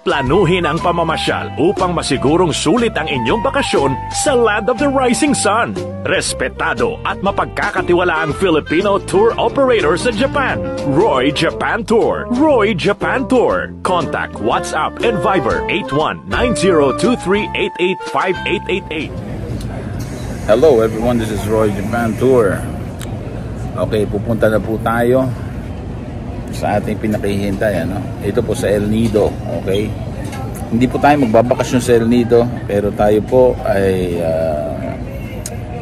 Planuhin ang pamamasyal upang masigurong sulit ang inyong bakasyon sa Land of the Rising Sun. Respetado at mapagkakatiwalaang Filipino tour operator sa Japan. Roy Japan Tour. Roy Japan Tour. Contact WhatsApp and Viber 819023885888. Hello everyone, this is Roy Japan Tour. Okay, pupunta na po tayo sa ating pinakihintay, ano? Ito po sa El Nido, okay? Hindi po tayo magbabakasyon sa El Nido, pero tayo po ay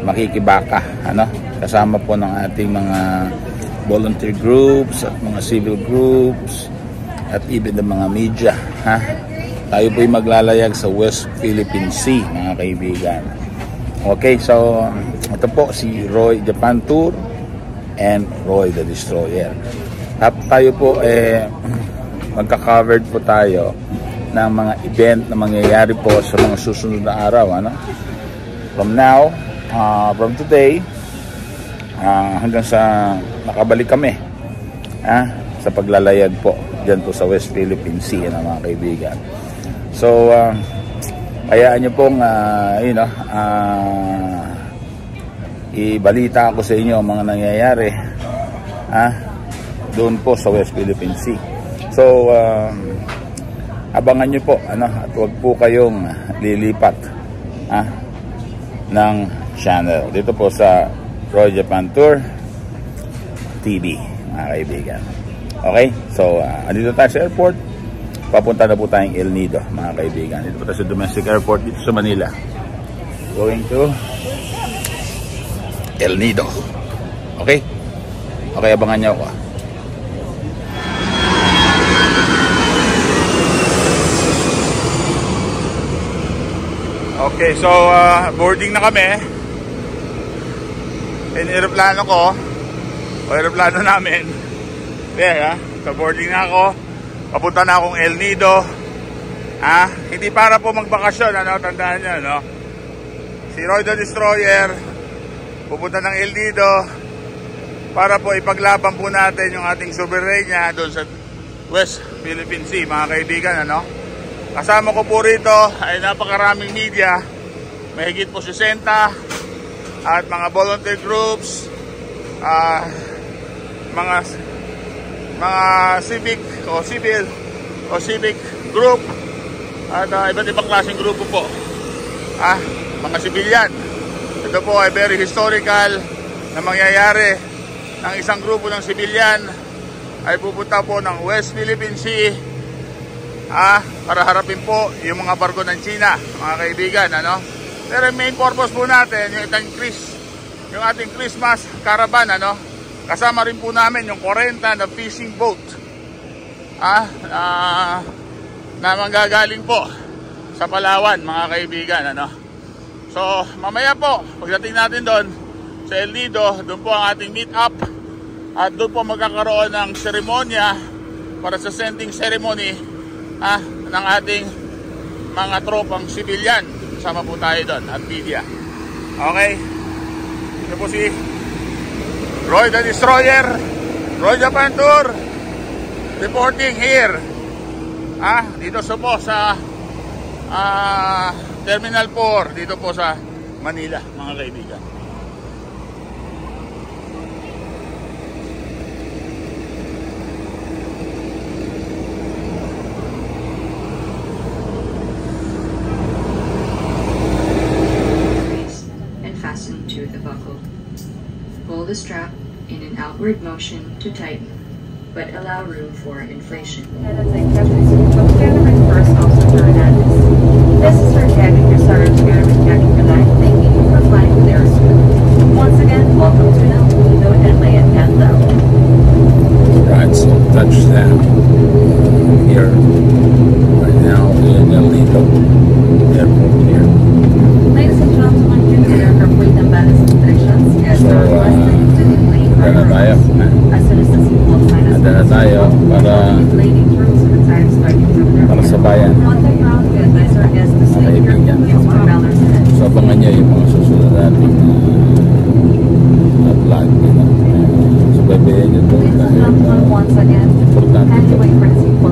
makikibaka, ano? Kasama po ng ating mga volunteer groups at mga civil groups at even ng mga media, ha? Tayo po ay maglalayag sa West Philippine Sea, mga kaibigan. Okay, so ito po si Roy Japan Tour and Roy the Destroyer. At tayo po magka-covered po tayo ng mga event na mangyayari po sa mga susunod na araw, ano? From now, from today hanggang sa nakabalik kami sa paglalayag po dyan po sa West Philippine Sea, mga kaibigan. So hayaan nyo pong ibalita ako sa inyo ang mga nangyayari doon po sa West Philippine Sea. So abangan nyo po, ano, at huwag po kayong lilipat ng channel dito po sa Roy Japan Tour TV, mga kaibigan. Okay, so andito tayo sa airport. Papunta na po tayong El Nido, mga kaibigan. Dito po tayo sa domestic airport dito sa Manila. Going to El Nido. Okay? Okay, abangan nyo ako. Okay, so boarding na kami. Aeroplano ko, o aeroplano namin. Yeah, so boarding na ako. Papunta na akong El Nido. Hindi para po magbakasyon, ano, tandaan nyo, no? Si Roy the Destroyer pupunta ng El Nido para po ipaglaban po natin yung ating soberanya doon sa West Philippine Sea, mga kaibigan, ano? Kasama ko po rito ay napakaraming media, mahigit po 60 at mga volunteer groups, mga civic o civil o civic group at iba't ibang klaseng grupo po, mga sibilyan. Ito po ay very historical na mangyayari. Ng isang grupo ng sibilyan ay pupunta po ng West Philippine Sea para harapin po yung mga barko ng China, mga kaibigan, ano? Pero main purpose po natin yung ating Christmas caravan, ano? Kasama rin po namin yung 40 na fishing boat na manggagaling po sa Palawan, mga kaibigan, ano? So mamaya po pagdating natin doon sa El Nido, doon po ang ating meet up at doon po magkakaroon ng seremonya para sa sending ceremony ng ating mga tropang sibilyan. Kasama po tayo doon at media. Okay, ito po si Roy the Destroyer, Roy Japan Tour, reporting here dito po sa Terminal 4 dito po sa Manila, mga kaibigan. And fasten to the buckle. Pull the strap in an outward motion to tighten, but allow room for inflation. This is our cabin, your Sergeant Chairman, Captain Galay. Thank you for flying with Aerosmith. Once again, welcome to El Nido and lay at Canto. Right, so touchdown here right now in El Nido airport here. Ladies and gentlemen, due to their complete and balanced restrictions, guests are requested to delay tayo. as soon as the seatbelt sign is Handa na tayo para sa bayan. Kaibigan. So abangan nyo yung mga susunod natin na vlog. So babayan nyo ito dahil importante ito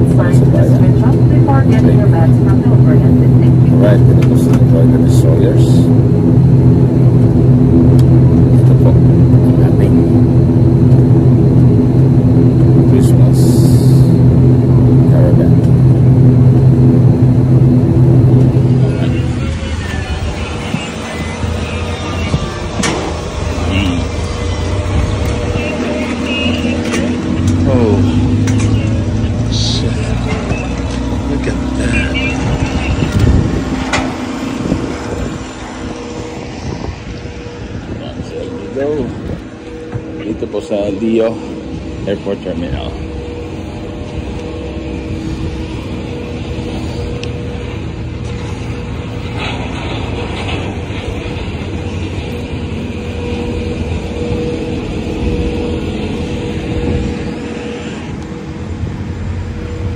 para sa bayan. That's not overhead. Thank you. Alright, ito po sa Royal Destroyers. Ito po ang ating Christmas caravan. Oh, shit. Look at that. So, here we go. Dito po sa Leo Airport Terminal.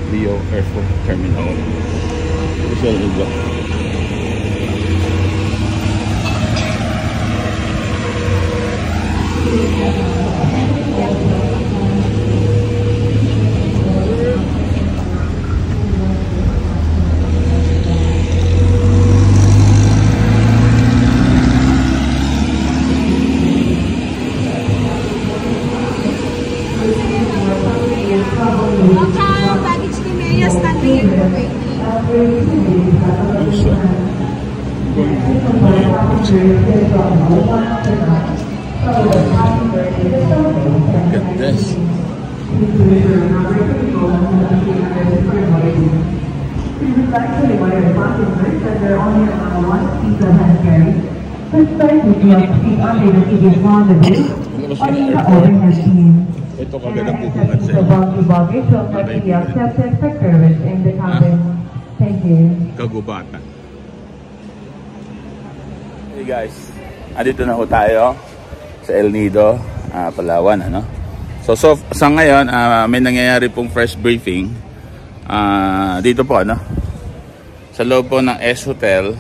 Leo Airport Terminal. Ito siya. Welcome, baggage ni Maya, standing in the waiting. Look at this. Ito kagad ang bubungan sa kagubatan. Hey guys, andito na ho tayo sa El Nido, Palawan, ano? So sa ngayon, may nangyayari pong fresh briefing dito po, ano? Sa loob po ng S Hotel,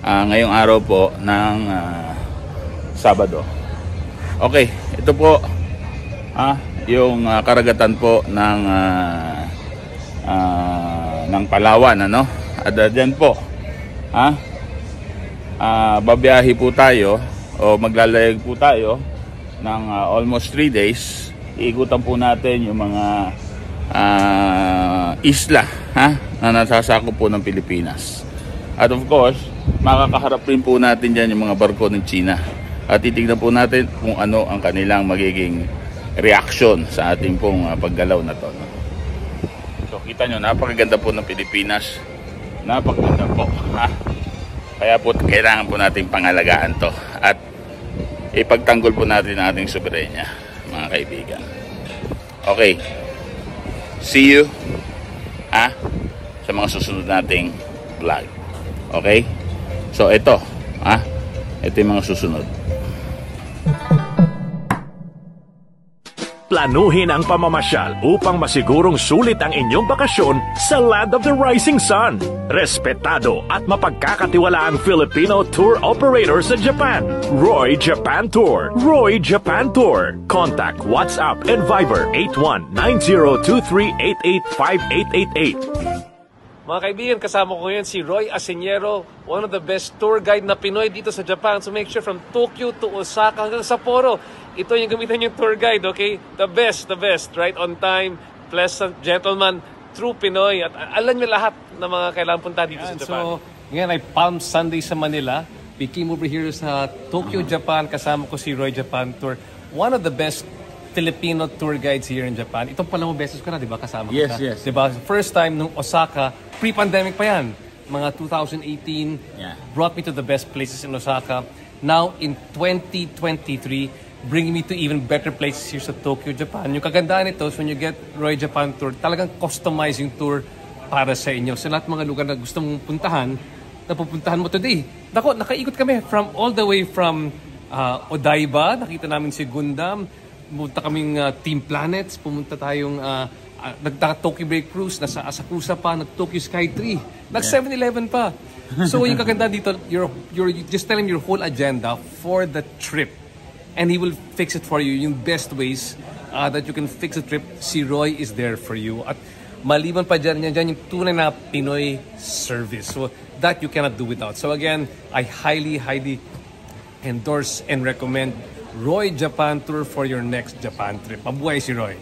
ngayong araw po ng Sabado. Okay, ito po yung karagatan po ng Palawan, ano? At dyan po, babiyahe po tayo o maglalayag po tayo ng almost 3 days. Iikutan po natin yung mga isla na nasasakop po ng Pilipinas. At of course, makakaharap rin po natin dyan yung mga barko ng China. At titignan po natin kung ano ang kanilang magiging reaction sa ating pong paggalaw na to. So kita nyo, napakaganda po ng Pilipinas. Napakaganda po. Kaya po kailangan po natin pangalagaan to. At ipagtanggol po natin ang ating soberenya, mga kaibigan. Okay. See you sa mga susunod nating vlog. Okay? So ito, ito yung mga susunod. Planuhin ang pamamasyal upang masigurong sulit ang inyong bakasyon sa Land of the Rising Sun. Respetado at mapagkakatiwalaang Filipino tour operator sa Japan. Roy Japan Tour. Roy Japan Tour. Contact WhatsApp and Viber 819023885888. Mga kaibigan, kasama ko ngayon si Roy Aseñero, one of the best tour guide na Pinoy dito sa Japan. So make sure from Tokyo to Osaka hanggang Sapporo, ito yung gamitan yung tour guide, okay? The best, right? On time, pleasant, gentleman, true Pinoy. At alam niyo lahat ng mga kailangan punta dito sa Japan. So, ngayon ay Palm Sunday sa Manila. We came over here sa Tokyo, Japan. Kasama ko si Roy Japan Tour. One of the best Filipino tour guides here in Japan. Itong palang beses ko na, di ba? Kasama ko Yes, na. yes. Diba? First time nung Osaka, pre-pandemic pa yan. Mga 2018, brought me to the best places in Osaka. Now, in 2023, bringing me to even better places here sa Tokyo, Japan. Yung kagandaan nito, so when you get Roy Japan Tour, talagang customizing tour para sa inyo. Sa lahat mga lugar na gusto mong puntahan, napupuntahan mo today. Nakaikot kami from all the way from Odaiba, nakita namin si Gundam, pumunta kaming Team Planets, pumunta tayong nagta-Tokyo Break Cruise, nasa Asakusa pa, nag-Tokyo Sky 3, nag-7-Eleven pa. So yung kagandaan dito, you're just telling your whole agenda for the trip. And he will fix it for you. Yung best ways that you can fix a trip, si Roy is there for you. At Maliban pa dyan yung tunay na Pinoy service. So that you cannot do without. So again, I highly endorse and recommend Roy Japan Tour for your next Japan trip. Mabuhay si Roy!